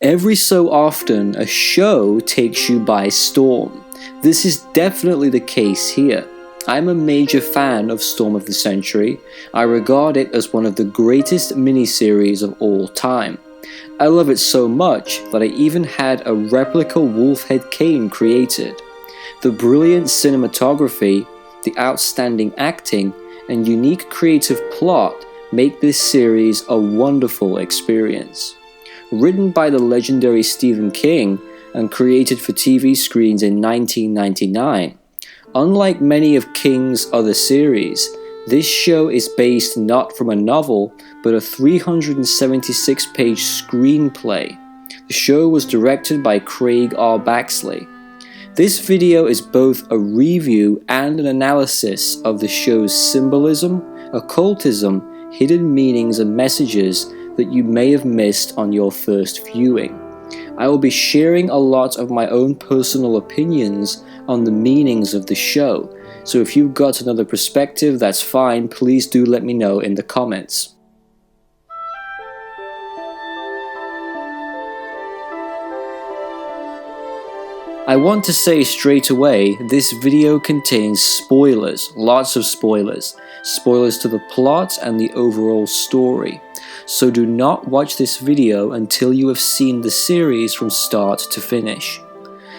Every so often, a show takes you by storm. This is definitely the case here. I'm a major fan of Storm of the Century. I regard it as one of the greatest miniseries of all time. I love it so much that I even had a replica Wolfhead cane created. The brilliant cinematography, the outstanding acting, and unique creative plot make this series a wonderful experience. Written by the legendary Stephen King and created for TV screens in 1999, unlike many of King's other series, this show is based not from a novel, but a 376-page screenplay. The show was directed by Craig R. Baxley. This video is both a review and an analysis of the show's symbolism, occultism, hidden meanings and messages that you may have missed on your first viewing. I will be sharing a lot of my own personal opinions on the meanings of the show, so if you've got another perspective, that's fine, please do let me know in the comments. I want to say straight away, this video contains spoilers, lots of spoilers. Spoilers to the plot and the overall story. So do not watch this video until you have seen the series from start to finish.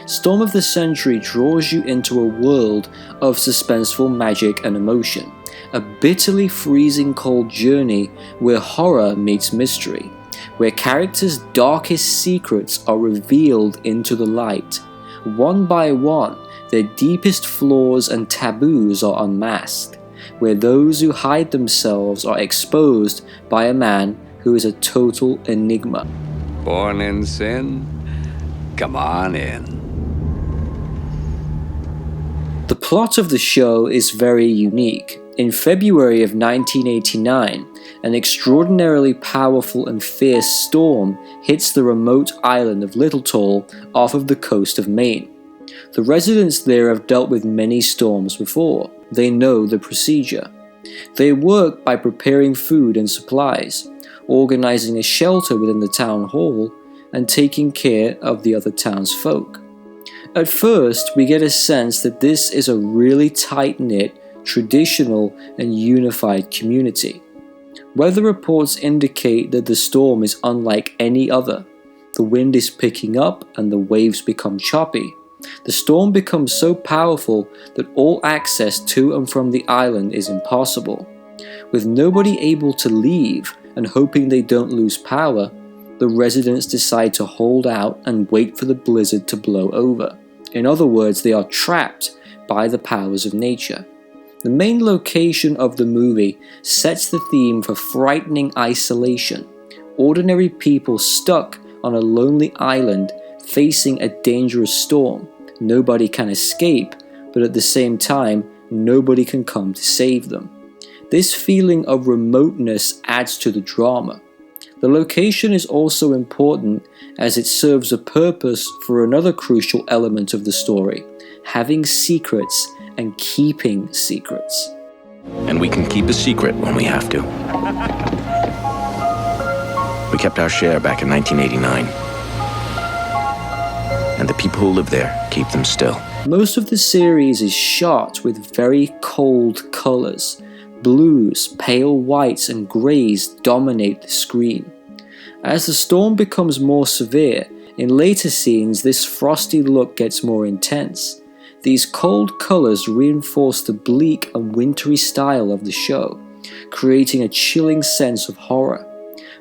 Storm of the Century draws you into a world of suspenseful magic and emotion, a bitterly freezing cold journey where horror meets mystery, where characters' darkest secrets are revealed into the light. One by one, their deepest flaws and taboos are unmasked, where those who hide themselves are exposed by a man who is a total enigma. Born in sin? Come on in. The plot of the show is very unique. In February of 1989, an extraordinarily powerful and fierce storm hits the remote island of Little Toll off of the coast of Maine. The residents there have dealt with many storms before. They know the procedure. They work by preparing food and supplies, organizing a shelter within the town hall, and taking care of the other townsfolk. At first, we get a sense that this is a really tight-knit, traditional, and unified community. Weather reports indicate that the storm is unlike any other. The wind is picking up and the waves become choppy. The storm becomes so powerful that all access to and from the island is impossible. With nobody able to leave and hoping they don't lose power, the residents decide to hold out and wait for the blizzard to blow over. In other words, they are trapped by the powers of nature. The main location of the movie sets the theme for frightening isolation. Ordinary people stuck on a lonely island facing a dangerous storm. Nobody can escape, but at the same time, nobody can come to save them. This feeling of remoteness adds to the drama. The location is also important as it serves a purpose for another crucial element of the story, having secrets and keeping secrets. And we can keep a secret when we have to. We kept our share back in 1989. And the people who live there keep them still. Most of the series is shot with very cold colors. Blues, pale whites, and grays dominate the screen. As the storm becomes more severe, in later scenes this frosty look gets more intense. These cold colors reinforce the bleak and wintry style of the show, creating a chilling sense of horror.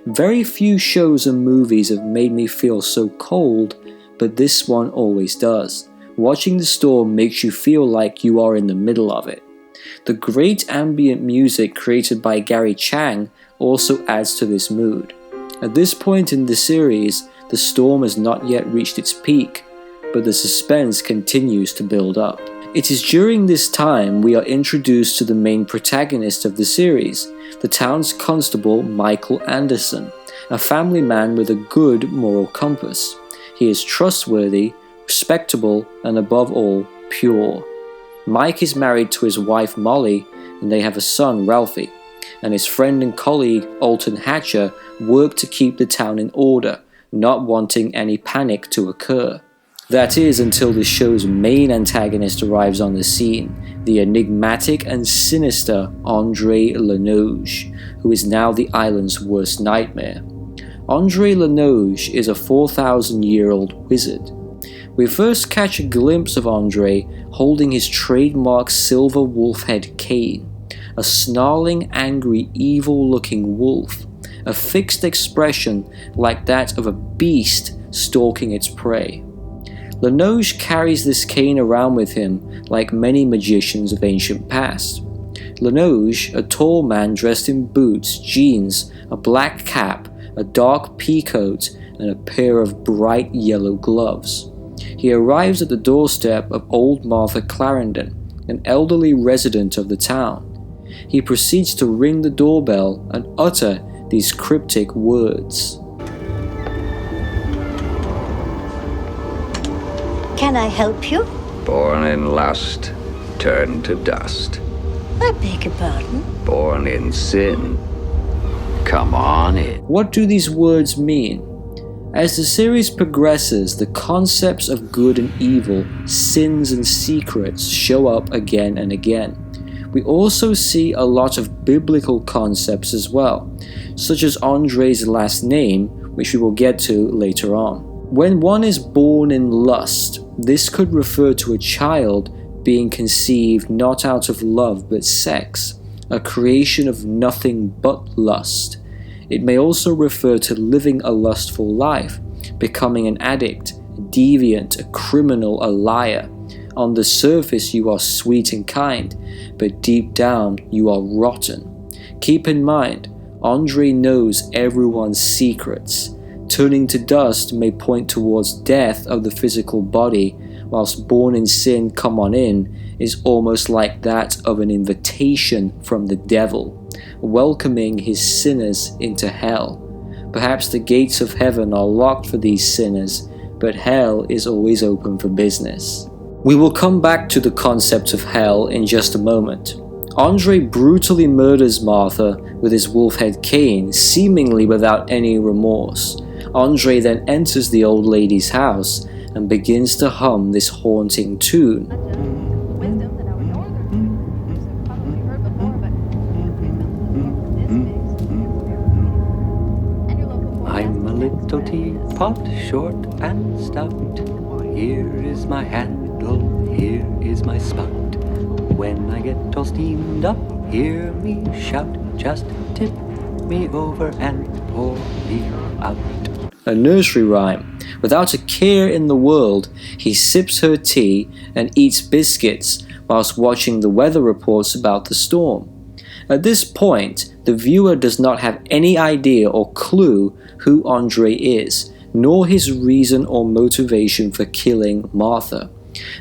Very few shows and movies have made me feel so cold, but this one always does. Watching the storm makes you feel like you are in the middle of it. The great ambient music created by Gary Chang also adds to this mood. At this point in the series, the storm has not yet reached its peak, but the suspense continues to build up. It is during this time we are introduced to the main protagonist of the series, the town's constable Michael Anderson, a family man with a good moral compass. He is trustworthy, respectable, and above all, pure. Mike is married to his wife Molly, and they have a son, Ralphie, and his friend and colleague, Alton Hatcher, work to keep the town in order, not wanting any panic to occur. That is until the show's main antagonist arrives on the scene, the enigmatic and sinister Andre Linoge, who is now the island's worst nightmare. Andre Linoge is a 4,000-year-old wizard. We first catch a glimpse of Andre holding his trademark silver wolf head cane, a snarling, angry, evil-looking wolf, a fixed expression like that of a beast stalking its prey. Linoge carries this cane around with him like many magicians of ancient past. Linoge, a tall man dressed in boots, jeans, a black cap, a dark peacoat, and a pair of bright yellow gloves. He arrives at the doorstep of old Martha Clarendon, an elderly resident of the town. He proceeds to ring the doorbell and utter these cryptic words. Can I help you? Born in lust, turned to dust. I beg your pardon? Born in sin. Come on in. What do these words mean? As the series progresses, the concepts of good and evil, sins and secrets show up again and again. We also see a lot of biblical concepts as well, such as Andre's last name, which we will get to later on. When one is born in lust, this could refer to a child being conceived not out of love but sex, a creation of nothing but lust. It may also refer to living a lustful life, becoming an addict, a deviant, a criminal, a liar. On the surface you are sweet and kind, but deep down you are rotten. Keep in mind, Andre knows everyone's secrets. Turning to dust may point towards death of the physical body, whilst born in sin, come on in, is almost like that of an invitation from the devil, welcoming his sinners into hell. Perhaps the gates of heaven are locked for these sinners, but hell is always open for business. We will come back to the concept of hell in just a moment. Andre brutally murders Martha with his wolf head cane, seemingly without any remorse. Andre then enters the old lady's house and begins to hum this haunting tune. I'm a little teapot, short and stout. Here is my handle, here is my spout. When I get all steamed up, hear me shout. Just tip me over and pour me out. A nursery rhyme. Without a care in the world, he sips her tea and eats biscuits whilst watching the weather reports about the storm. At this point, the viewer does not have any idea or clue who Andre is, nor his reason or motivation for killing Martha.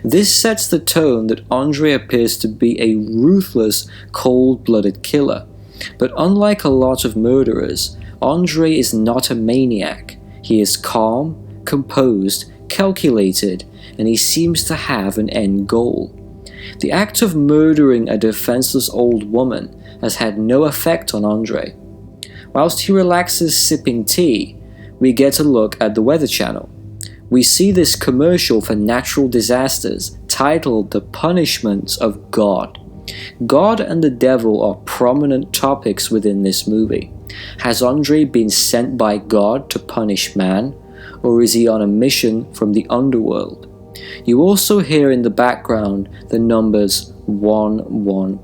This sets the tone that Andre appears to be a ruthless, cold-blooded killer. But unlike a lot of murderers, Andre is not a maniac. He is calm, composed, calculated, and he seems to have an end goal. The act of murdering a defenseless old woman has had no effect on Andre. Whilst he relaxes sipping tea, we get a look at the Weather Channel. We see this commercial for natural disasters titled The Punishments of God. God and the devil are prominent topics within this movie. Has Andre been sent by God to punish man, or is he on a mission from the underworld? You also hear in the background the numbers 111.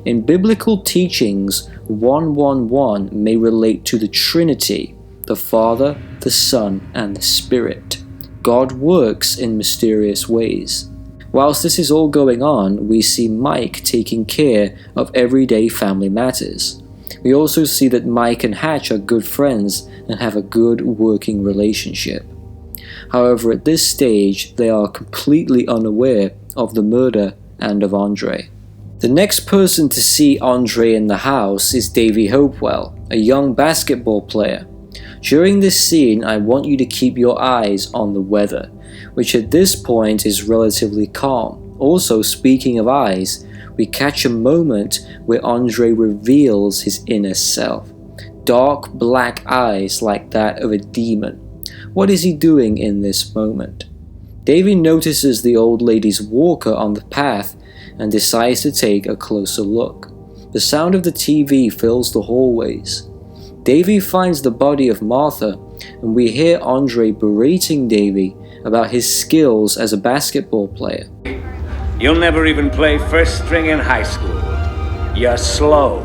In biblical teachings, 111 may relate to the Trinity, the Father, the Son, and the Spirit. God works in mysterious ways. Whilst this is all going on, we see Mike taking care of everyday family matters. We also see that Mike and Hatch are good friends and have a good working relationship. However, at this stage, they are completely unaware of the murder and of Andre. The next person to see Andre in the house is Davy Hopewell, a young basketball player. During this scene, I want you to keep your eyes on the weather, which at this point is relatively calm. Also, speaking of eyes, we catch a moment where Andre reveals his inner self. dark black eyes like that of a demon. What is he doing in this moment? Davy notices the old lady's walker on the path and decides to take a closer look. The sound of the TV fills the hallways. Davy finds the body of Martha, and we hear Andre berating Davy about his skills as a basketball player. You'll never even play first string in high school. You're slow.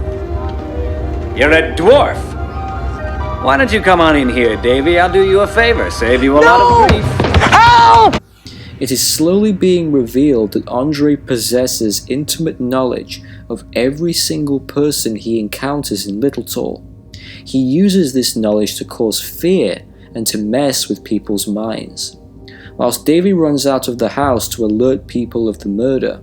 You're a dwarf. Why don't you come on in here, Davy? I'll do you a favor, save you a lot of grief. Help! It is slowly being revealed that Andre possesses intimate knowledge of every single person he encounters in Littletall. He uses this knowledge to cause fear and to mess with people's minds. Whilst Davy runs out of the house to alert people of the murder,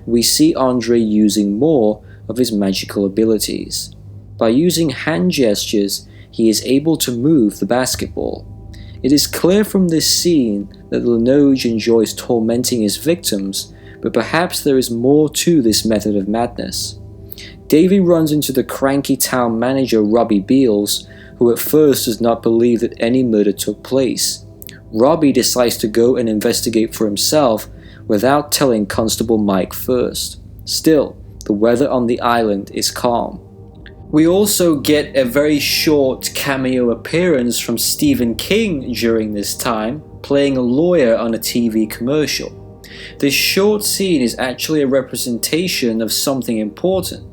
we see Andre using more of his magical abilities. By using hand gestures, he is able to move the basketball. It is clear from this scene that Linoge enjoys tormenting his victims, but perhaps there is more to this method of madness. Davy runs into the cranky town manager Robbie Beals, who at first does not believe that any murder took place. Robbie decides to go and investigate for himself without telling Constable Mike first. Still, the weather on the island is calm. We also get a very short cameo appearance from Stephen King during this time, playing a lawyer on a TV commercial. This short scene is actually a representation of something important,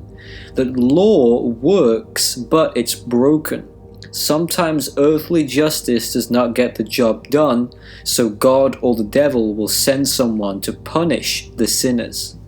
that law works, but it's broken. Sometimes earthly justice does not get the job done, so God or the devil will send someone to punish the sinners.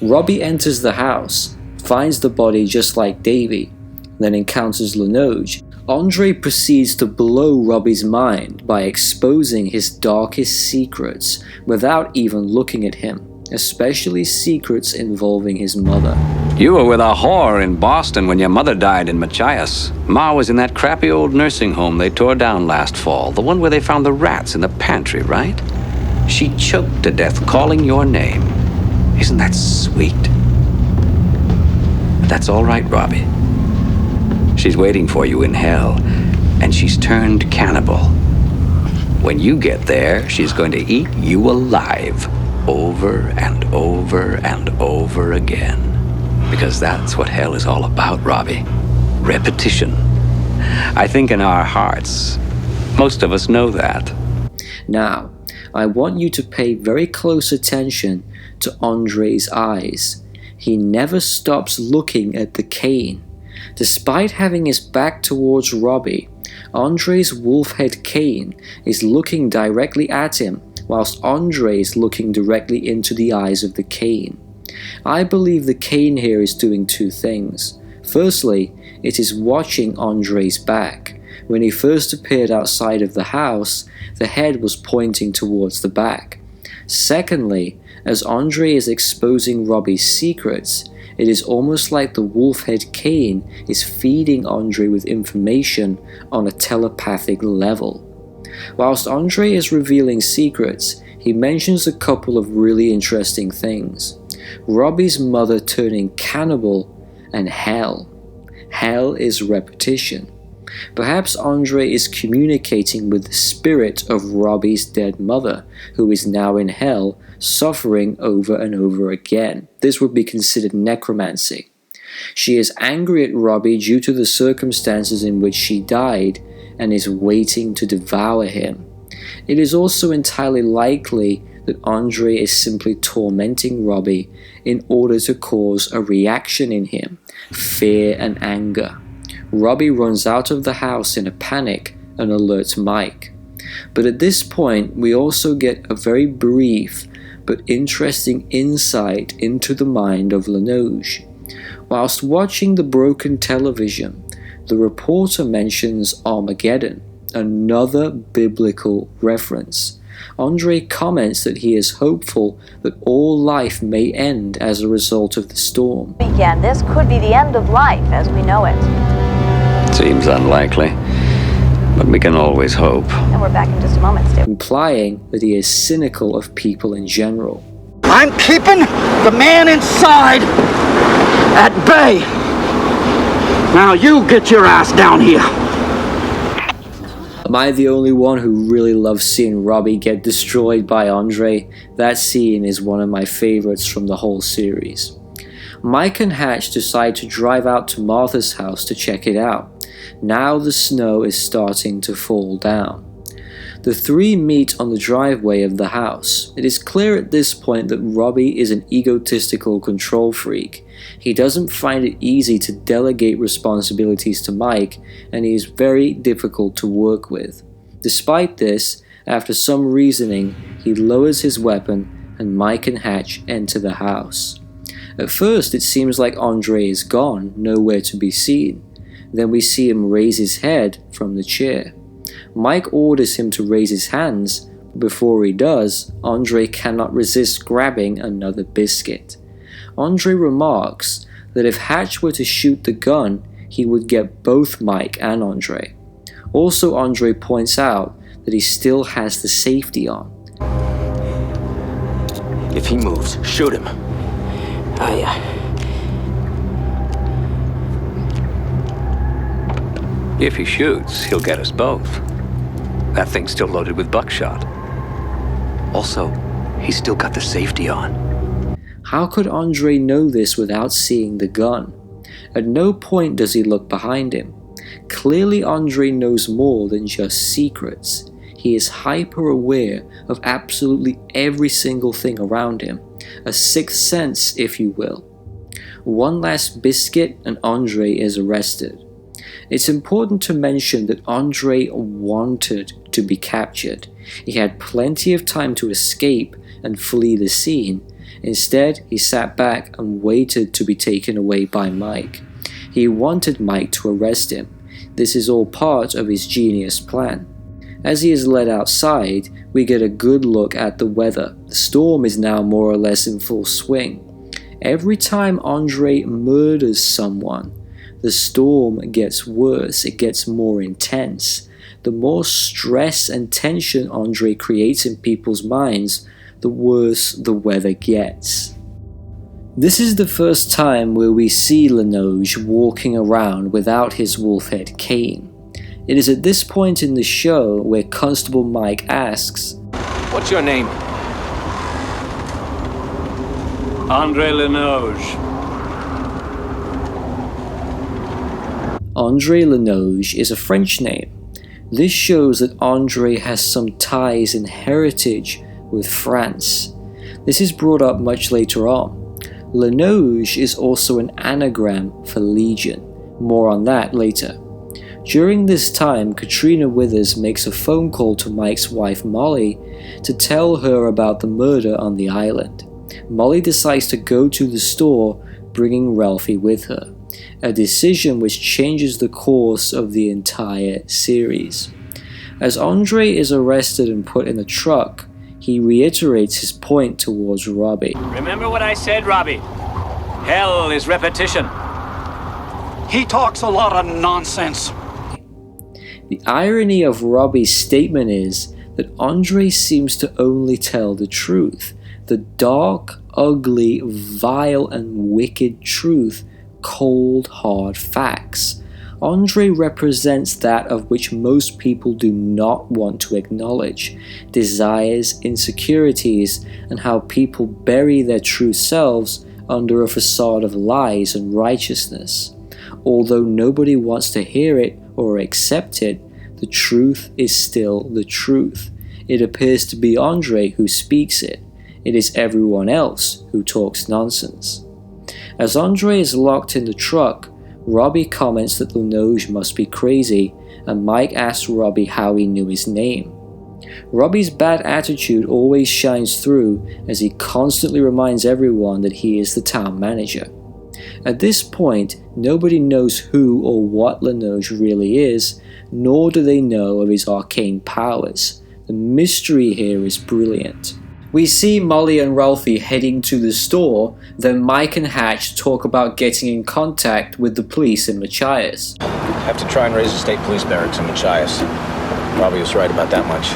Robbie enters the house, finds the body just like Davy, then encounters Linoge. Andre proceeds to blow Robbie's mind by exposing his darkest secrets without even looking at him, especially secrets involving his mother. You were with a whore in Boston when your mother died in Machias. Ma was in that crappy old nursing home they tore down last fall, the one where they found the rats in the pantry, right? She choked to death calling your name. Isn't that sweet? That's all right, Robbie. She's waiting for you in hell, and she's turned cannibal. When you get there, she's going to eat you alive, over and over and over again. Because that's what hell is all about, Robbie. Repetition. I think in our hearts, most of us know that. Now, I want you to pay very close attention to Andre's eyes. He never stops looking at the cane. Despite having his back towards Robbie, Andre's wolf head cane is looking directly at him, whilst Andre is looking directly into the eyes of the cane. I believe the cane here is doing two things. Firstly, it is watching Andre's back. When he first appeared outside of the house, the head was pointing towards the back. Secondly, as Andre is exposing Robbie's secrets, it is almost like the wolf head cane is feeding Andre with information on a telepathic level. Whilst Andre is revealing secrets, he mentions a couple of really interesting things. Robbie's mother turning cannibal and hell. Hell is repetition. Perhaps Andre is communicating with the spirit of Robbie's dead mother, who is now in hell, suffering over and over again. This would be considered necromancy. She is angry at Robbie due to the circumstances in which she died and is waiting to devour him. It is also entirely likely that Andre is simply tormenting Robbie in order to cause a reaction in him, fear and anger. Robbie runs out of the house in a panic and alerts Mike. But at this point, we also get a very brief but interesting insight into the mind of Linoge. Whilst watching the broken television, the reporter mentions Armageddon, another biblical reference. Andre comments that he is hopeful that all life may end as a result of the storm. Weekend, this could be the end of life as we know it. Seems unlikely, but we can always hope. And we're back in just a moment, Stu. Implying that he is cynical of people in general. I'm keeping the man inside at bay. Now you get your ass down here! Am I the only one who really loves seeing Robbie get destroyed by Andre? That scene is one of my favorites from the whole series. Mike and Hatch decide to drive out to Martha's house to check it out. Now the snow is starting to fall down. The three meet on the driveway of the house. It is clear at this point that Robbie is an egotistical control freak. He doesn't find it easy to delegate responsibilities to Mike, and he is very difficult to work with. Despite this, after some reasoning, he lowers his weapon and Mike and Hatch enter the house. At first it seems like Andre is gone, nowhere to be seen. Then we see him raise his head from the chair. Mike orders him to raise his hands, but before he does, Andre cannot resist grabbing another biscuit. Andre remarks that if Hatch were to shoot the gun, he would get both Mike and Andre. Also, Andre points out that he still has the safety on. If he moves, shoot him. If he shoots, he'll get us both. That thing's still loaded with buckshot. Also, he's still got the safety on. How could Andre know this without seeing the gun? At no point does he look behind him. Clearly Andre knows more than just secrets. He is hyper aware of absolutely every single thing around him. A sixth sense, if you will. One last biscuit and Andre is arrested. It's important to mention that Andre wanted to be captured. He had plenty of time to escape and flee the scene. Instead, he sat back and waited to be taken away by Mike. He wanted Mike to arrest him. This is all part of his genius plan. As he is led outside, we get a good look at the weather. The storm is now more or less in full swing. Every time Andre murders someone, the storm gets worse, it gets more intense. The more stress and tension Andre creates in people's minds, the worse the weather gets. This is the first time where we see Linoge walking around without his wolf-head cane. It is at this point in the show where Constable Mike asks, What's your name? Andre Linoge. Andre Linoge is a French name. This shows that Andre has some ties and heritage with France. This is brought up much later on. Linoge is also an anagram for Legion. More on that later. During this time, Katrina Withers makes a phone call to Mike's wife Molly to tell her about the murder on the island. Molly decides to go to the store, bringing Ralphie with her. A decision which changes the course of the entire series. As Andre is arrested and put in a truck, he reiterates his point towards Robbie. Remember what I said, Robbie? Hell is repetition. He talks a lot of nonsense. The irony of Robbie's statement is that Andre seems to only tell the truth. The dark, ugly, vile, and wicked truth. Cold, hard facts. Andre represents that of which most people do not want to acknowledge. Desires, insecurities, and how people bury their true selves under a facade of lies and righteousness. Although nobody wants to hear it or accept it, the truth is still the truth. It appears to be Andre who speaks it. It is everyone else who talks nonsense. As Andre is locked in the truck, Robbie comments that Linoge must be crazy, and Mike asks Robbie how he knew his name. Robbie's bad attitude always shines through as he constantly reminds everyone that he is the town manager. At this point, nobody knows who or what Linoge really is, nor do they know of his arcane powers. The mystery here is brilliant. We see Molly and Ralphie heading to the store, then Mike and Hatch talk about getting in contact with the police in Machias. Have to try and raise the state police barracks in Machias. Robbie was right about that much.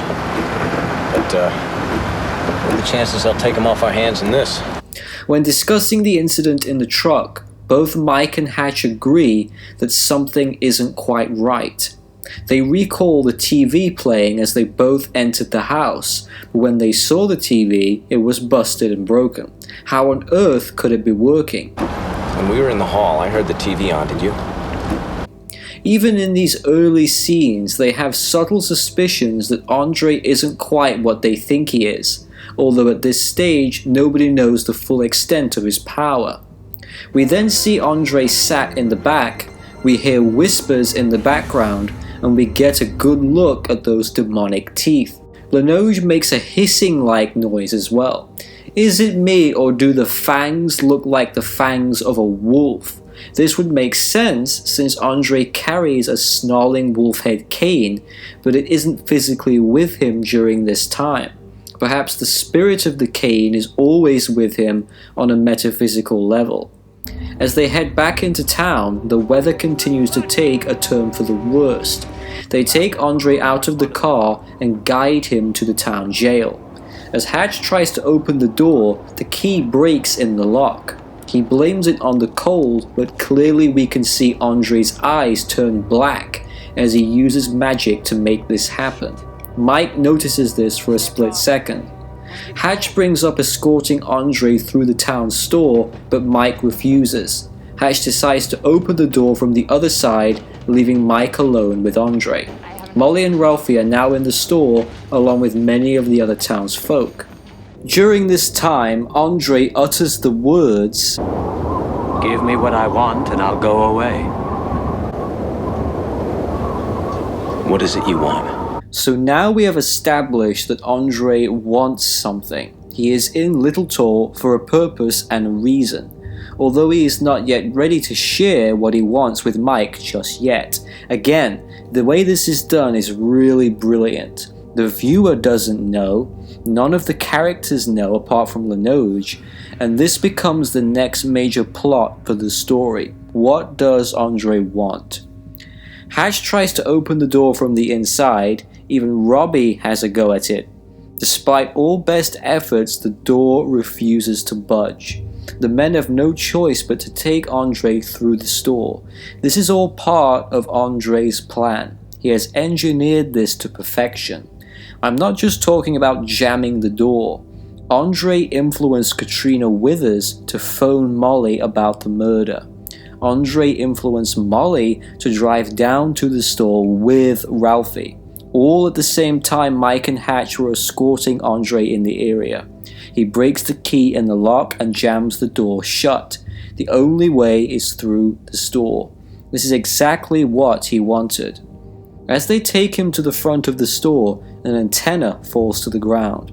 But, what are the chances they'll take him off our hands in this? When discussing the incident in the truck, Both Mike and Hatch agree that something isn't quite right. They recall the TV playing as they both entered the house, but when they saw the TV, it was busted and broken. How on earth could it be working? When we were in the hall, I heard the TV on, did you? Even in these early scenes, they have subtle suspicions that Andre isn't quite what they think he is, although at this stage, nobody knows the full extent of his power. We then see Andre sat in the back, we hear whispers in the background, and we get a good look at those demonic teeth. Linoge makes a hissing-like noise as well. Is it me, or do the fangs look like the fangs of a wolf? This would make sense since Andre carries a snarling wolf-head cane, but it isn't physically with him during this time. Perhaps the spirit of the cane is always with him on a metaphysical level. As they head back into town, the weather continues to take a turn for the worst. They take Andre out of the car and guide him to the town jail. As Hatch tries to open the door, the key breaks in the lock. He blames it on the cold, but clearly we can see Andre's eyes turn black as he uses magic to make this happen. Mike notices this for a split second. Hatch brings up escorting Andre through the town store, but Mike refuses. Hatch decides to open the door from the other side, leaving Mike alone with Andre. Molly and Ralphie are now in the store, along with many of the other townsfolk. During this time, Andre utters the words, Give me what I want and I'll go away. What is it you want? So now we have established that Andre wants something. He is in Little Tor for a purpose and a reason, although he is not yet ready to share what he wants with Mike just yet. Again, the way this is done is really brilliant. The viewer doesn't know, none of the characters know apart from Linoge, and this becomes the next major plot for the story. What does Andre want? Hatch tries to open the door from the inside. Even Robbie has a go at it. Despite all best efforts, the door refuses to budge. The men have no choice but to take Andre through the store. This is all part of Andre's plan. He has engineered this to perfection. I'm not just talking about jamming the door. Andre influenced Katrina Withers to phone Molly about the murder. Andre influenced Molly to drive down to the store with Ralphie. All at the same time Mike and Hatch were escorting Andre in the area. He breaks the key in the lock and jams the door shut. The only way is through the store. This is exactly what he wanted. As they take him to the front of the store, an antenna falls to the ground.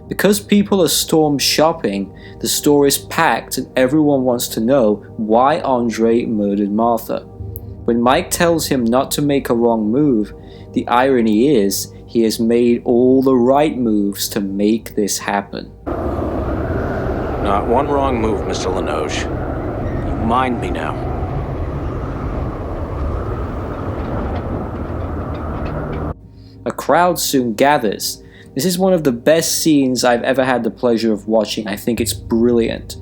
Because people are storm shopping, the store is packed and everyone wants to know why Andre murdered Martha. When Mike tells him not to make a wrong move, the irony is he has made all the right moves to make this happen. Not one wrong move, Mr. Linoge. You mind me now. A crowd soon gathers. This is one of the best scenes I've ever had the pleasure of watching. I think it's brilliant.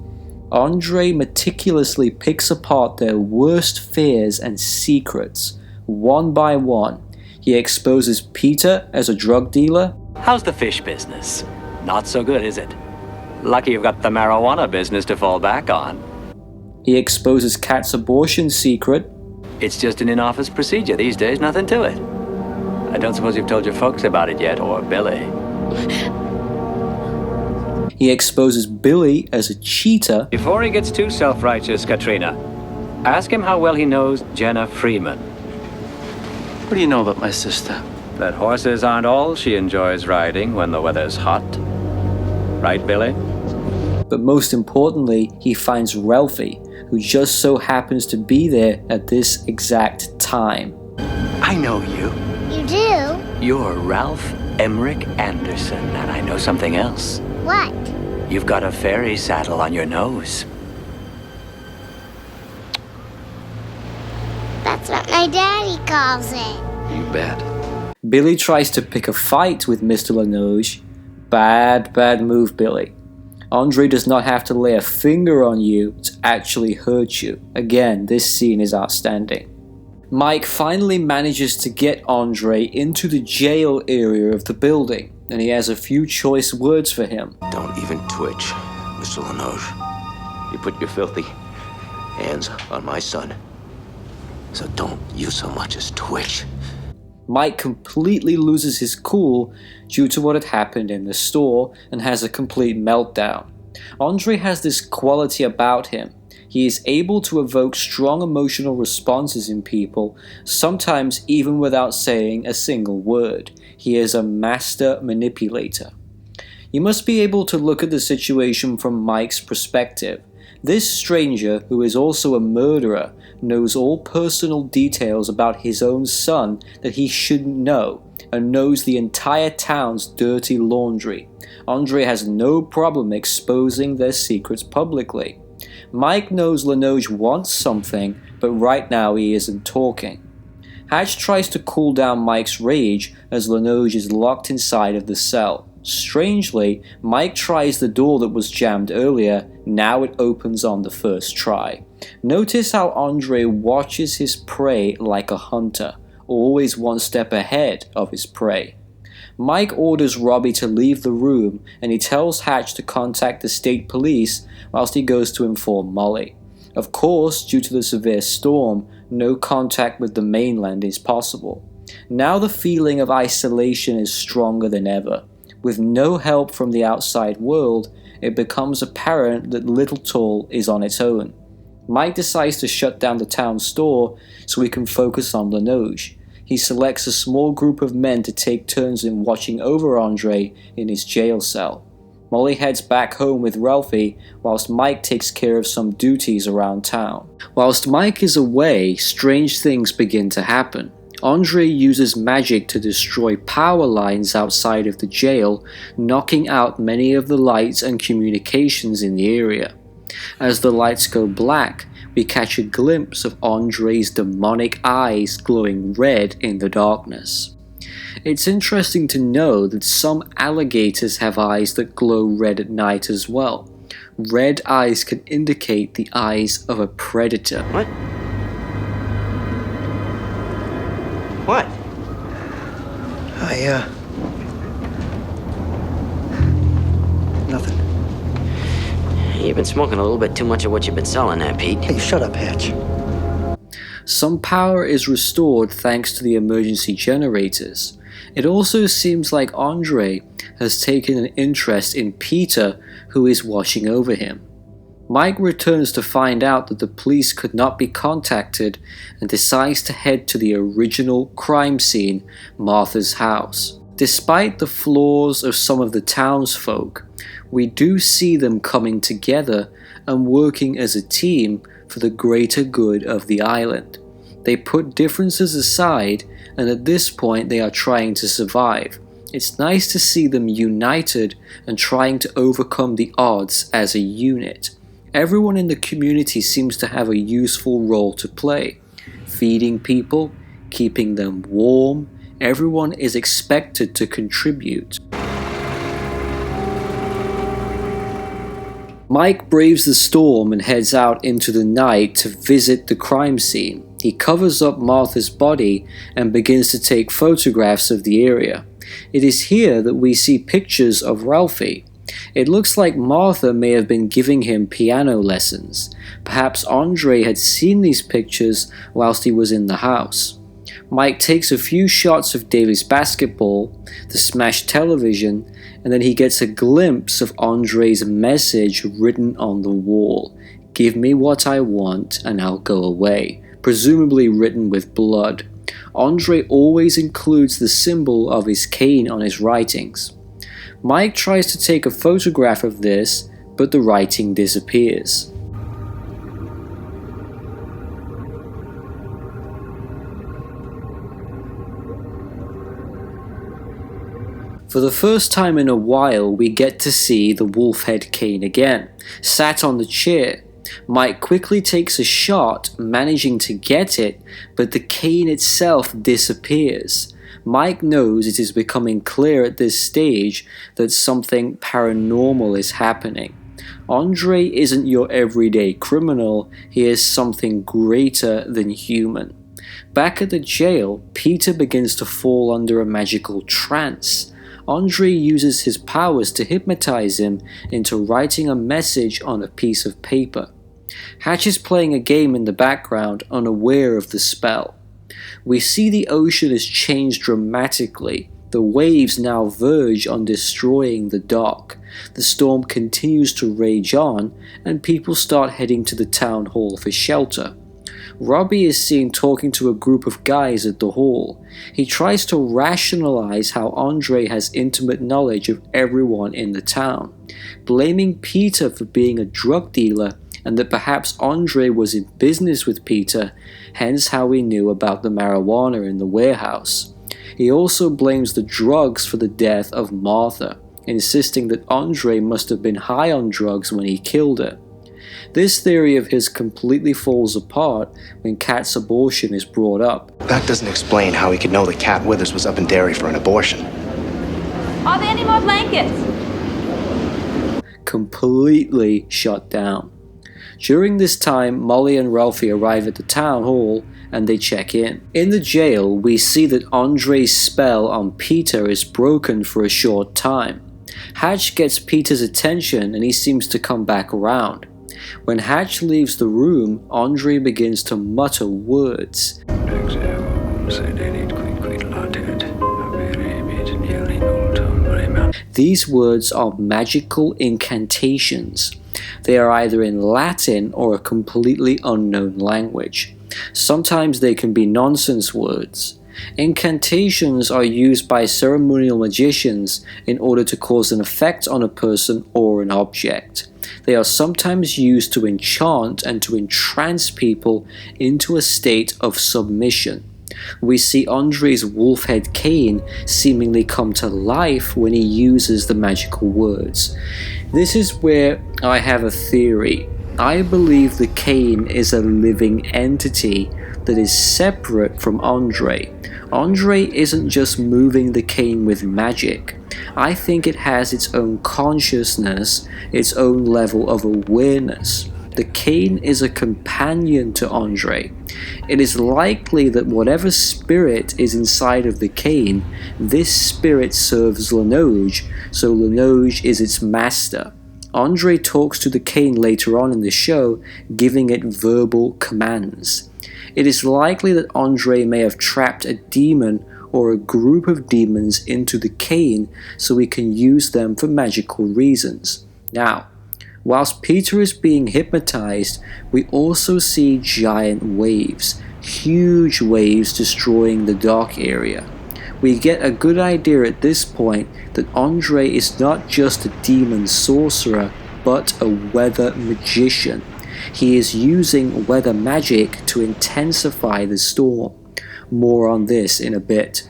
Andre meticulously picks apart their worst fears and secrets, one by one. He exposes Peter as a drug dealer. How's the fish business? Not so good, is it? Lucky you've got the marijuana business to fall back on. He exposes Kat's abortion secret. It's just an in-office procedure these days, nothing to it. I don't suppose you've told your folks about it yet, or Billy. He exposes Billy as a cheater. Before he gets too self-righteous, Katrina, ask him how well he knows Jenna Freeman. What do you know about my sister? That horses aren't all she enjoys riding when the weather's hot. Right, Billy? But most importantly, he finds Ralphie, who just so happens to be there at this exact time. I know you. You do? You're Ralph Emmerich Anderson, and I know something else. What? You've got a fairy saddle on your nose. That's what my daddy calls it. You bet. Billy tries to pick a fight with Mr. Linoge. Bad move, Billy. Andre does not have to lay a finger on you to actually hurt you. Again, this scene is outstanding. Mike finally manages to get Andre into the jail area of the building, and he has a few choice words for him. Don't even twitch, Mr. Linoge. You put your filthy hands on my son, so don't you so much as twitch. Mike completely loses his cool due to what had happened in the store and has a complete meltdown. Andre has this quality about him. He is able to evoke strong emotional responses in people, sometimes even without saying a single word. He is a master manipulator. You must be able to look at the situation from Mike's perspective. This stranger, who is also a murderer, knows all personal details about his own son that he shouldn't know, and knows the entire town's dirty laundry. Andre has no problem exposing their secrets publicly. Mike knows Linoge wants something, but right now he isn't talking. Hatch tries to cool down Mike's rage as Linoge is locked inside of the cell. Strangely, Mike tries the door that was jammed earlier, now it opens on the first try. Notice how Andre watches his prey like a hunter, always one step ahead of his prey. Mike orders Robbie to leave the room and he tells Hatch to contact the state police whilst he goes to inform Molly. Of course, due to the severe storm, no contact with the mainland is possible. Now the feeling of isolation is stronger than ever. With no help from the outside world, it becomes apparent that Little Tall is on its own. Mike decides to shut down the town store so he can focus on Linoge. He selects a small group of men to take turns in watching over Andre in his jail cell. Molly heads back home with Ralphie, whilst Mike takes care of some duties around town. Whilst Mike is away, strange things begin to happen. Andre uses magic to destroy power lines outside of the jail, knocking out many of the lights and communications in the area. As the lights go black, we catch a glimpse of Andre's demonic eyes glowing red in the darkness. It's interesting to know that some alligators have eyes that glow red at night as well. Red eyes can indicate the eyes of a predator. What? What? Nothing. You've been smoking a little bit too much of what you've been selling there, Pete. Hey, shut up, Hatch. Some power is restored thanks to the emergency generators. It also seems like Andre has taken an interest in Peter, who is watching over him. Mike returns to find out that the police could not be contacted and decides to head to the original crime scene, Martha's house. Despite the flaws of some of the townsfolk, we do see them coming together and working as a team for the greater good of the island. They put differences aside, and at this point they are trying to survive. It's nice to see them united and trying to overcome the odds as a unit. Everyone in the community seems to have a useful role to play. Feeding people, keeping them warm, everyone is expected to contribute. Mike braves the storm and heads out into the night to visit the crime scene. He covers up Martha's body and begins to take photographs of the area. It is here that we see pictures of Ralphie. It looks like Martha may have been giving him piano lessons. Perhaps Andre had seen these pictures whilst he was in the house. Mike takes a few shots of Davis basketball, the smashed television, and then he gets a glimpse of Andre's message written on the wall. "Give me what I want and I'll go away," presumably written with blood. Andre always includes the symbol of his cane on his writings. Mike tries to take a photograph of this, but the writing disappears. For the first time in a while, we get to see the wolf head cane again, sat on the chair. Mike quickly takes a shot, managing to get it, but the cane itself disappears. Mike knows it is becoming clear at this stage that something paranormal is happening. Andre isn't your everyday criminal, he is something greater than human. Back at the jail, Peter begins to fall under a magical trance. Andre uses his powers to hypnotize him into writing a message on a piece of paper. Hatch is playing a game in the background, unaware of the spell. We see the ocean has changed dramatically. The waves now verge on destroying the dock. The storm continues to rage on, and people start heading to the town hall for shelter. Robbie is seen talking to a group of guys at the hall. He tries to rationalize how Andre has intimate knowledge of everyone in the town, blaming Peter for being a drug dealer and that perhaps Andre was in business with Peter, hence how he knew about the marijuana in the warehouse. He also blames the drugs for the death of Martha, insisting that Andre must have been high on drugs when he killed her. This theory of his completely falls apart when Kat's abortion is brought up. That doesn't explain how he could know that Kat Withers was up in Derry for an abortion. Are there any more blankets? Completely shut down. During this time, Molly and Ralphie arrive at the town hall and they check in. In the jail, we see that Andre's spell on Peter is broken for a short time. Hatch gets Peter's attention and he seems to come back around. When Hatch leaves the room, Andre begins to mutter words. These words are magical incantations. They are either in Latin or a completely unknown language. Sometimes they can be nonsense words. Incantations are used by ceremonial magicians in order to cause an effect on a person or an object. They are sometimes used to enchant and to entrance people into a state of submission. We see Andre's wolf head cane seemingly come to life when he uses the magical words. This is where I have a theory. I believe the cane is a living entity that is separate from Andre. Andre isn't just moving the cane with magic. I think it has its own consciousness, its own level of awareness. The cane is a companion to Andre. It is likely that whatever spirit is inside of the cane, this spirit serves Linoge, so Linoge is its master. Andre talks to the cane later on in the show, giving it verbal commands. It is likely that Andre may have trapped a demon or a group of demons into the cane so he can use them for magical reasons. Now, whilst Peter is being hypnotized, we also see giant waves, huge waves destroying the dock area. We get a good idea at this point that Andre is not just a demon sorcerer, but a weather magician. He is using weather magic to intensify the storm. More on this in a bit.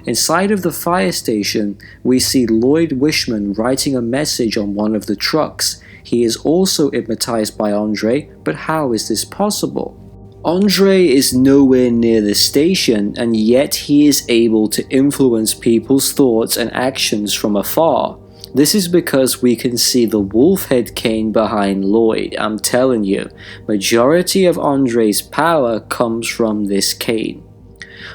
Inside of the fire station, we see Lloyd Wishman writing a message on one of the trucks. He is also hypnotized by Andre, but how is this possible? Andre is nowhere near the station, and yet he is able to influence people's thoughts and actions from afar. This is because we can see the wolf head cane behind Lloyd. I'm telling you, majority of Andre's power comes from this cane.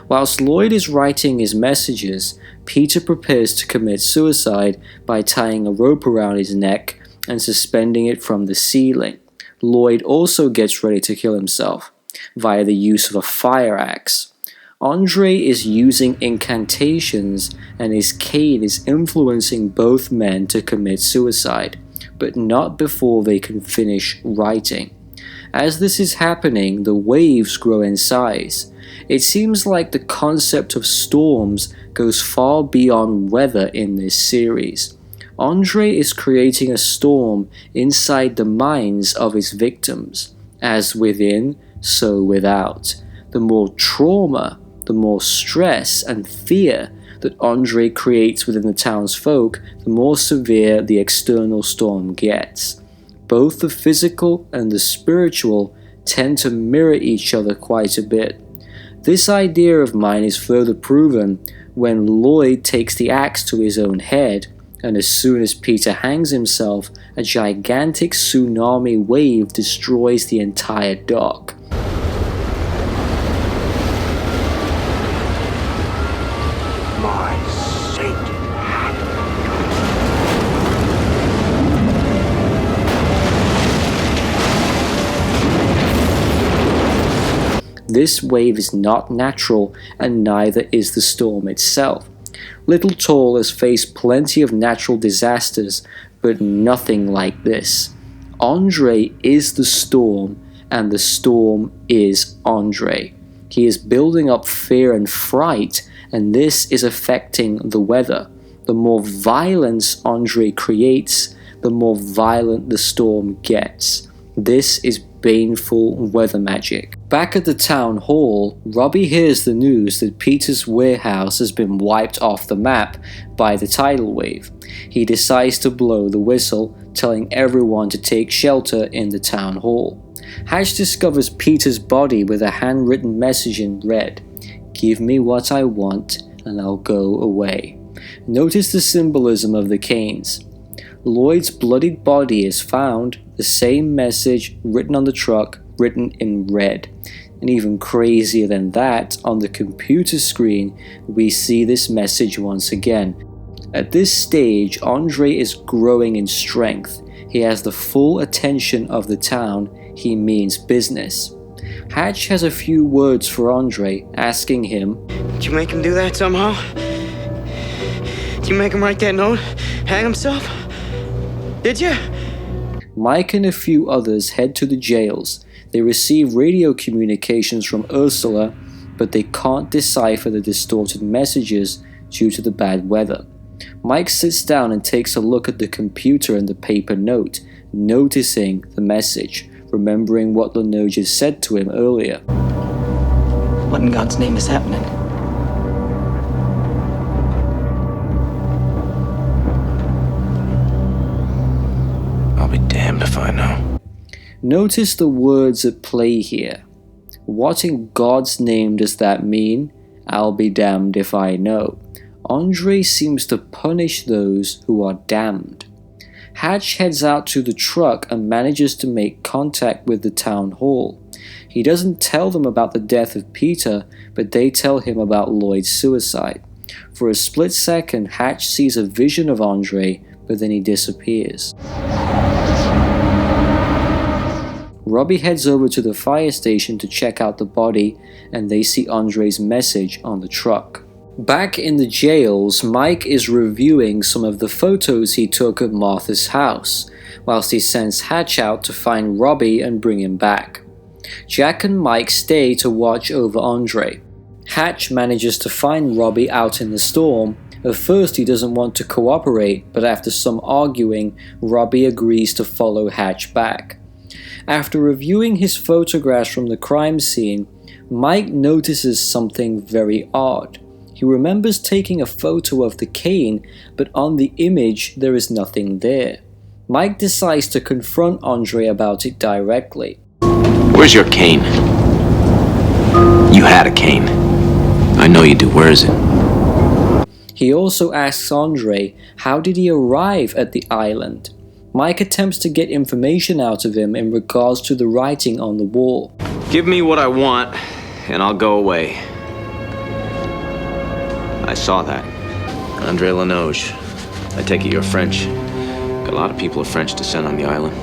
Whilst Lloyd is writing his messages, Peter prepares to commit suicide by tying a rope around his neck and suspending it from the ceiling. Lloyd also gets ready to kill himself via the use of a fire axe. Andre is using incantations and his cane is influencing both men to commit suicide, but not before they can finish writing. As this is happening, the waves grow in size. It seems like the concept of storms goes far beyond weather in this series. Andre is creating a storm inside the minds of his victims. As within, so without. The more trauma, the more stress and fear that Andre creates within the townsfolk, the more severe the external storm gets. Both the physical and the spiritual tend to mirror each other quite a bit. This idea of mine is further proven when Lloyd takes the axe to his own head and as soon as Peter hangs himself, a gigantic tsunami wave destroys the entire dock. My saint hat. This wave is not natural, and neither is the storm itself. Little Tall has faced plenty of natural disasters, but nothing like this. Andre is the storm, and the storm is Andre. He is building up fear and fright, and this is affecting the weather. The more violence Andre creates, the more violent the storm gets. This is baneful weather magic. Back at the town hall, Robbie hears the news that Peter's warehouse has been wiped off the map by the tidal wave. He decides to blow the whistle, telling everyone to take shelter in the town hall. Hatch discovers Peter's body with a handwritten message in red. "Give me what I want and I'll go away." Notice the symbolism of the canes. Lloyd's bloodied body is found, the same message written on the truck, written in red. And even crazier than that, on the computer screen, we see this message once again. At this stage, Andre is growing in strength. He has the full attention of the town. He means business. Hatch has a few words for Andre, asking him, Did you make him do that somehow? Did you make him write that note? Hang himself? Did you? Mike and a few others head to the jails. They receive radio communications from Ursula, but they can't decipher the distorted messages due to the bad weather. Mike sits down and takes a look at the computer and the paper note, noticing the message, remembering what Linoge had said to him earlier. What in God's name is happening? I'll be damned if I know. Notice the words at play here. What in God's name does that mean? I'll be damned if I know. Andre seems to punish those who are damned. Hatch heads out to the truck and manages to make contact with the town hall. He doesn't tell them about the death of Peter, but they tell him about Lloyd's suicide. For a split second, Hatch sees a vision of Andre, but then he disappears. Robbie heads over to the fire station to check out the body, and they see Andre's message on the truck. Back in the jails, Mike is reviewing some of the photos he took at Martha's house, whilst he sends Hatch out to find Robbie and bring him back. Jack and Mike stay to watch over Andre. Hatch manages to find Robbie out in the storm. At first he doesn't want to cooperate, but after some arguing, Robbie agrees to follow Hatch back. After reviewing his photographs from the crime scene, Mike notices something very odd. He remembers taking a photo of the cane, but on the image there is nothing there. Mike decides to confront Andre about it directly. Where's your cane? You had a cane. I know you do. Where is it? He also asks Andre how did he arrive at the island. Mike attempts to get information out of him in regards to the writing on the wall. Give me what I want, and I'll go away. I saw that. Andre Linoge. I take it you're French. Got a lot of people of French descent on the island.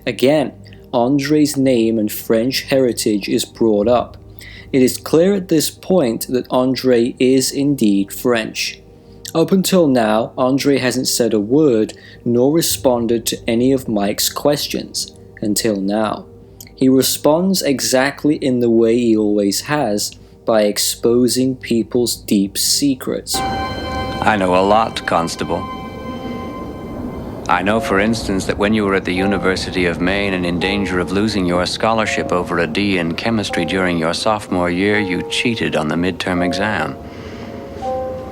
Again, Andre's name and French heritage is brought up. It is clear at this point that Andre is indeed French. Up until now, Andre hasn't said a word nor responded to any of Mike's questions. Until now. He responds exactly in the way he always has, by exposing people's deep secrets. I know a lot, Constable. I know, for instance, that when you were at the University of Maine and in danger of losing your scholarship over a D in chemistry during your sophomore year, you cheated on the midterm exam.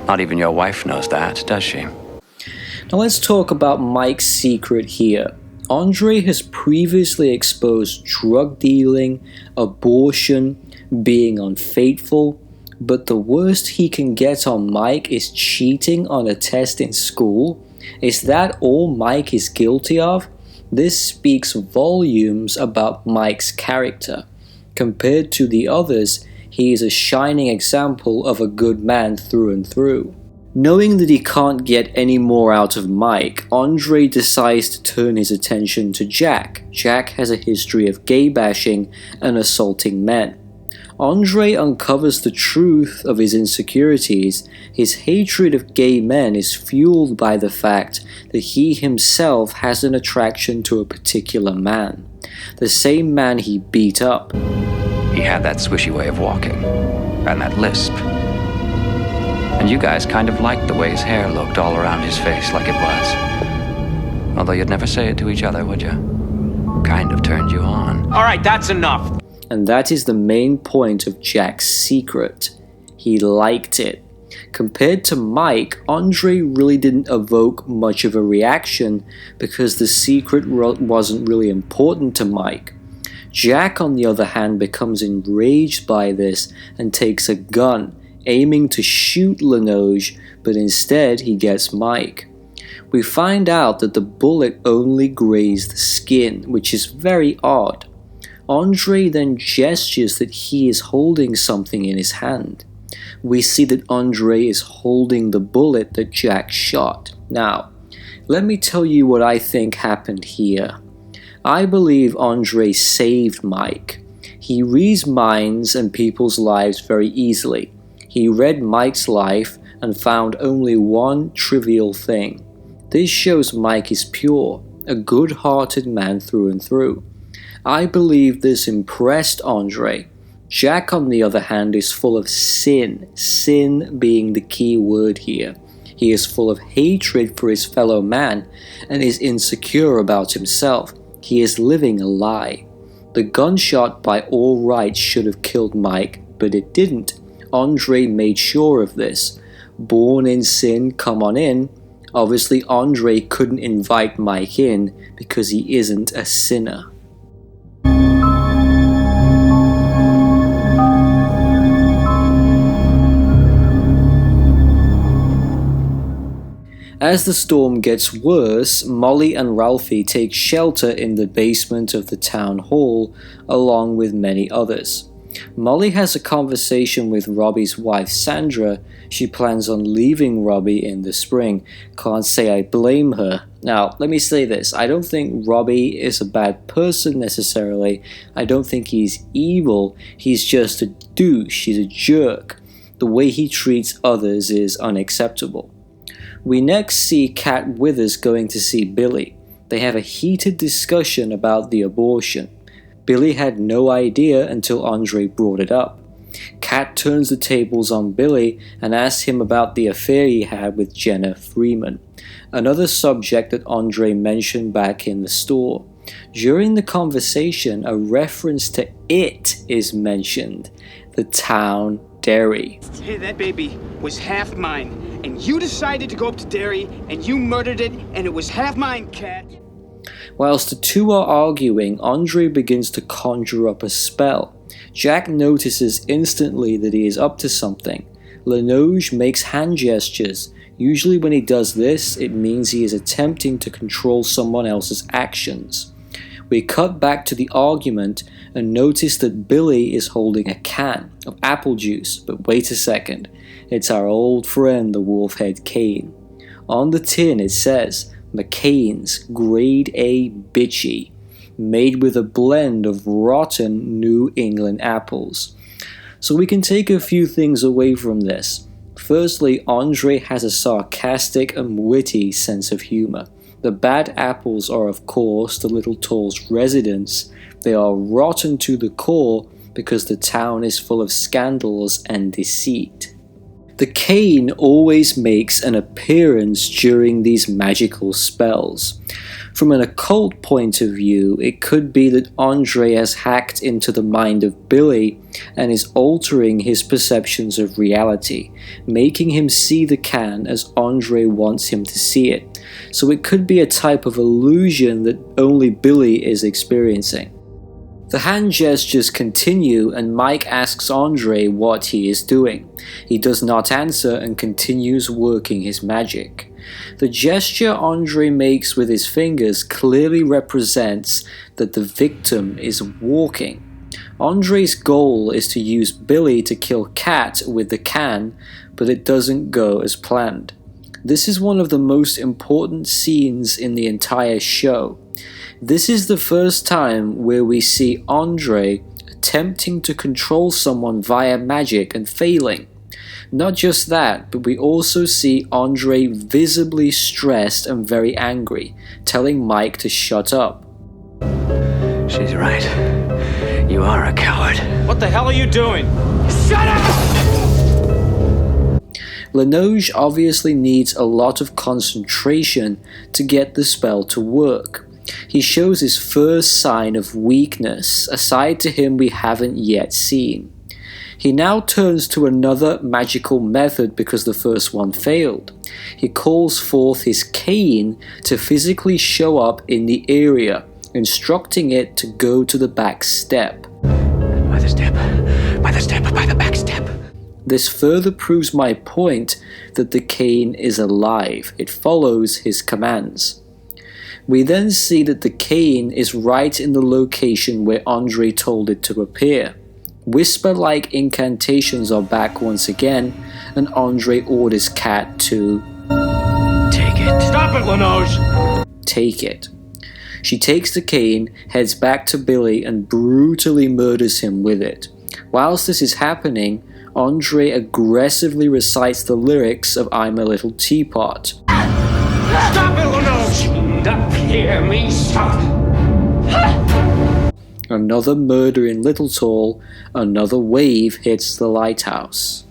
Not even your wife knows that, does she? Now let's talk about Mike's secret here. Andre has previously exposed drug dealing, abortion, being unfaithful, but the worst he can get on Mike is cheating on a test in school. Is that all Mike is guilty of? This speaks volumes about Mike's character. Compared to the others, he is a shining example of a good man through and through. Knowing that he can't get any more out of Mike, Andre decides to turn his attention to Jack. Jack has a history of gay bashing and assaulting men. Andre uncovers the truth of his insecurities. His hatred of gay men is fueled by the fact that he himself has an attraction to a particular man. The same man he beat up. He had that swishy way of walking, and that lisp. And you guys kind of liked the way his hair looked all around his face like it was. Although you'd never say it to each other, would you? Kind of turned you on. All right, that's enough. And that is the main point of Jack's secret. He liked it. Compared to Mike, Andre really didn't evoke much of a reaction because the secret wasn't really important to Mike. Jack, on the other hand, becomes enraged by this and takes a gun, aiming to shoot Linoge, but instead he gets Mike. We find out that the bullet only grazed the skin, which is very odd. Andre then gestures that he is holding something in his hand. We see that Andre is holding the bullet that Jack shot. Now, let me tell you what I think happened here. I believe Andre saved Mike. He reads minds and people's lives very easily. He read Mike's life and found only one trivial thing. This shows Mike is pure, a good-hearted man through and through. I believe this impressed Andre. Jack, on the other hand, is full of sin being the key word here. He is full of hatred for his fellow man and is insecure about himself. He is living a lie. The gunshot by all rights should have killed Mike, but it didn't. Andre made sure of this. Born in sin, come on in. Obviously, Andre couldn't invite Mike in because he isn't a sinner. As the storm gets worse, Molly and Ralphie take shelter in the basement of the town hall, along with many others. Molly has a conversation with Robbie's wife Sandra. She plans on leaving Robbie in the spring. Can't say I blame her. Now, let me say this. I don't think Robbie is a bad person necessarily. I don't think he's evil. He's just a douche. He's a jerk. The way he treats others is unacceptable. We next see Kat Withers going to see Billy. They have a heated discussion about the abortion. Billy had no idea until Andre brought it up. Kat turns the tables on Billy and asks him about the affair he had with Jenna Freeman, another subject that Andre mentioned back in the store. During the conversation, a reference to it is mentioned, the town Derry. Hey, that baby was half mine, and you decided to go up to Derry, and you murdered it, and it was half mine, Kat. Whilst the two are arguing, Andre begins to conjure up a spell. Jack notices instantly that he is up to something. Linoge makes hand gestures. Usually when he does this, it means he is attempting to control someone else's actions. We cut back to the argument and notice that Billy is holding a can of apple juice, but wait a second, it's our old friend the Wolfhead Cane. On the tin it says, McCain's Grade A Bitchy, made with a blend of rotten New England apples. So we can take a few things away from this. Firstly, Andre has a sarcastic and witty sense of humor. The bad apples are of course the Little Tall's residents. They are rotten to the core because the town is full of scandals and deceit. The cane always makes an appearance during these magical spells. From an occult point of view, it could be that Andre has hacked into the mind of Billy and is altering his perceptions of reality, making him see the can as Andre wants him to see it. So it could be a type of illusion that only Billy is experiencing. The hand gestures continue and Mike asks Andre what he is doing. He does not answer and continues working his magic. The gesture Andre makes with his fingers clearly represents that the victim is walking. Andre's goal is to use Billy to kill Kat with the can, but it doesn't go as planned. This is one of the most important scenes in the entire show. This is the first time where we see Andre attempting to control someone via magic and failing. Not just that, but we also see Andre visibly stressed and very angry, telling Mike to shut up. She's right. You are a coward. What the hell are you doing? Shut up! Linoge obviously needs a lot of concentration to get the spell to work. He shows his first sign of weakness, a side to him we haven't yet seen. He now turns to another magical method because the first one failed. He calls forth his cane to physically show up in the area, instructing it to go to the back step. By the step, by the step, by the back step. This further proves my point that the cane is alive. It follows his commands. We then see that the cane is right in the location where Andre told it to appear. Whisper-like incantations are back once again, and Andre orders Kat to take it. Stop it, Linoge! Take it. She takes the cane, heads back to Billy, and brutally murders him with it. Whilst this is happening, Andre aggressively recites the lyrics of I'm a Little Teapot. Stop it, Linoge! Stop, hear me, stop! Another murder in Little Tall, another wave hits the lighthouse.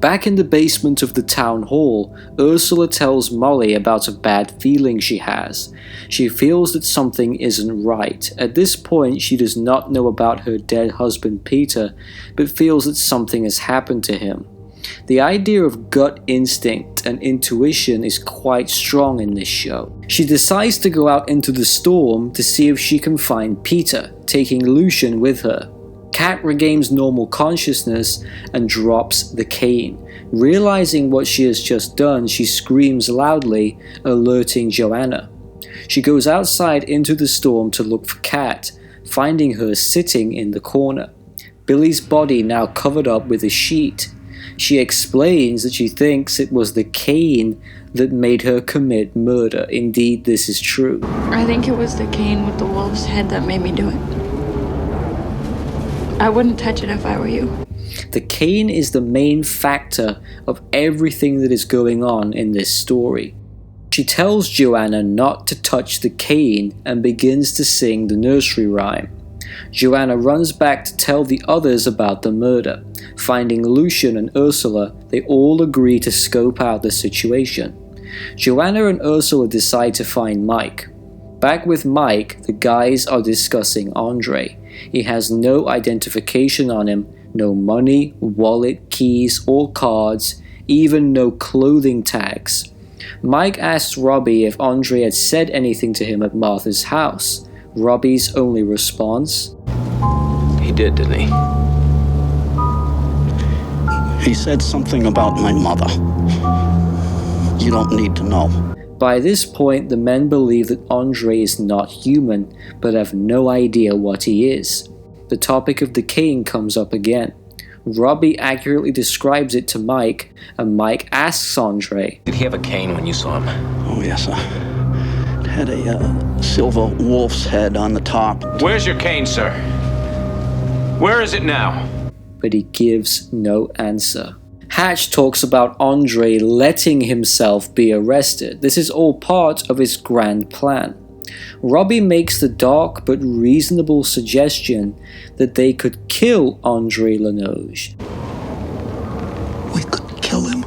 Back in the basement of the town hall, Ursula tells Molly about a bad feeling she has. She feels that something isn't right. At this point, she does not know about her dead husband Peter, but feels that something has happened to him. The idea of gut instinct and intuition is quite strong in this show. She decides to go out into the storm to see if she can find Peter, taking Lucian with her. Kat regains normal consciousness and drops the cane. Realizing what she has just done, she screams loudly, alerting Joanna. She goes outside into the storm to look for Kat, finding her sitting in the corner. Billy's body now covered up with a sheet. She explains that she thinks it was the cane that made her commit murder. Indeed, this is true. I think it was the cane with the wolf's head that made me do it. I wouldn't touch it if I were you. The cane is the main factor of everything that is going on in this story. She tells Joanna not to touch the cane and begins to sing the nursery rhyme. Joanna runs back to tell the others about the murder. Finding Lucian and Ursula, they all agree to scope out the situation. Joanna and Ursula decide to find Mike. Back with Mike, the guys are discussing Andre. He has no identification on him, no money, wallet, keys, or cards, even no clothing tags. Mike asks Robbie if Andre had said anything to him at Martha's house. Robbie's only response: He did, didn't he? He said something about my mother. You don't need to know. By this point, the men believe that Andre is not human, but have no idea what he is. The topic of the cane comes up again. Robbie accurately describes it to Mike, and Mike asks Andre, Did he have a cane when you saw him? Oh, yes, sir. It had a silver wolf's head on the top. Where's your cane, sir? Where is it now? But he gives no answer. Hatch talks about Andre letting himself be arrested. This is all part of his grand plan. Robbie makes the dark but reasonable suggestion that they could kill Andre Linoge. We could kill him.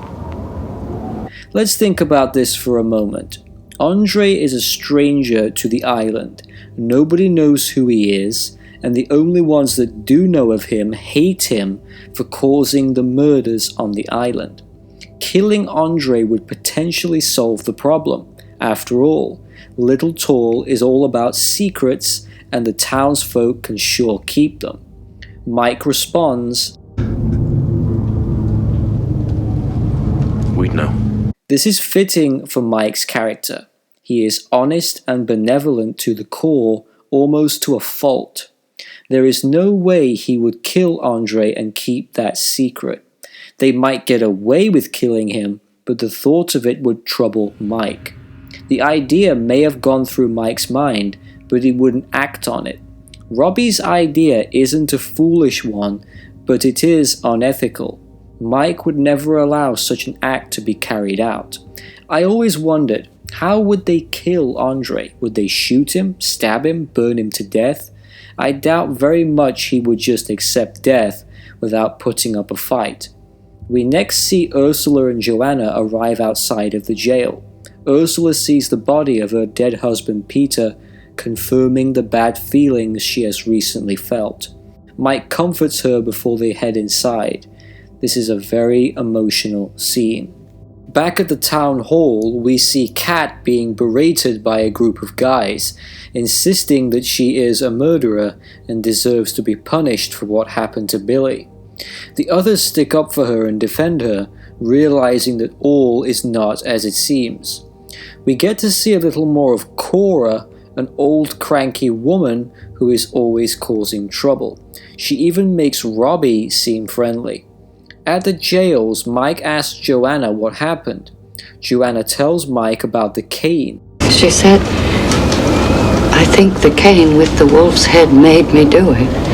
Let's think about this for a moment. Andre is a stranger to the island. Nobody knows who he is, and the only ones that do know of him hate him for causing the murders on the island. Killing Andre would potentially solve the problem. After all, Little Tall is all about secrets, and the townsfolk can sure keep them. Mike responds, We'd know. This is fitting for Mike's character. He is honest and benevolent to the core, almost to a fault. There is no way he would kill Andre and keep that secret. They might get away with killing him, but the thought of it would trouble Mike. The idea may have gone through Mike's mind, but he wouldn't act on it. Robbie's idea isn't a foolish one, but it is unethical. Mike would never allow such an act to be carried out. I always wondered, how would they kill Andre? Would they shoot him, stab him, burn him to death? I doubt very much he would just accept death without putting up a fight. We next see Ursula and Joanna arrive outside of the jail. Ursula sees the body of her dead husband Peter, confirming the bad feelings she has recently felt. Mike comforts her before they head inside. This is a very emotional scene. Back at the town hall, we see Kat being berated by a group of guys, insisting that she is a murderer and deserves to be punished for what happened to Billy. The others stick up for her and defend her, realizing that all is not as it seems. We get to see a little more of Cora, an old cranky woman who is always causing trouble. She even makes Robbie seem friendly. At the jails, Mike asks Joanna what happened. Joanna tells Mike about the cane. She said, I think the cane with the wolf's head made me do it.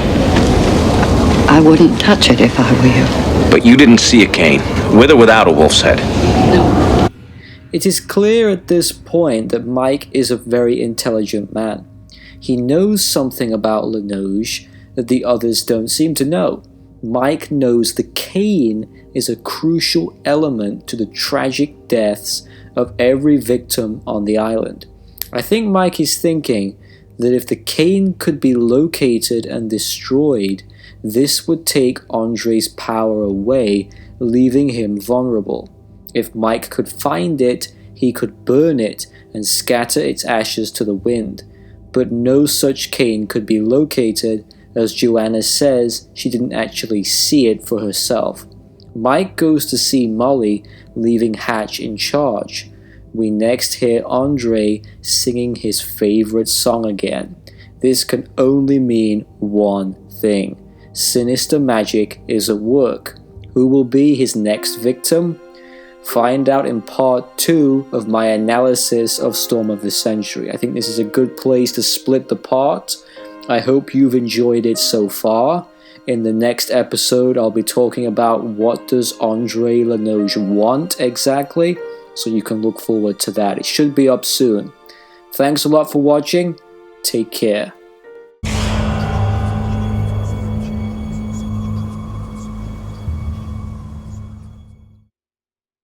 I wouldn't touch it if I were you. But you didn't see a cane, with or without a wolf's head? No. It is clear at this point that Mike is a very intelligent man. He knows something about Linoge that the others don't seem to know. Mike knows the cane is a crucial element to the tragic deaths of every victim on the island. I think Mike is thinking that if the cane could be located and destroyed, this would take Andre's power away, leaving him vulnerable. If Mike could find it, he could burn it and scatter its ashes to the wind. But no such cane could be located, as Joanna says she didn't actually see it for herself. Mike goes to see Molly, leaving Hatch in charge. We next hear Andre singing his favorite song again. This can only mean one thing. Sinister magic is at work. Who will be his next victim? Find out in part 2 of my analysis of Storm of the Century. I think this is a good place to split the part. I hope you've enjoyed it so far. In the next episode, I'll be talking about what does Andre Linoge want exactly, so you can look forward to that. It should be up soon. Thanks a lot for watching. Take care.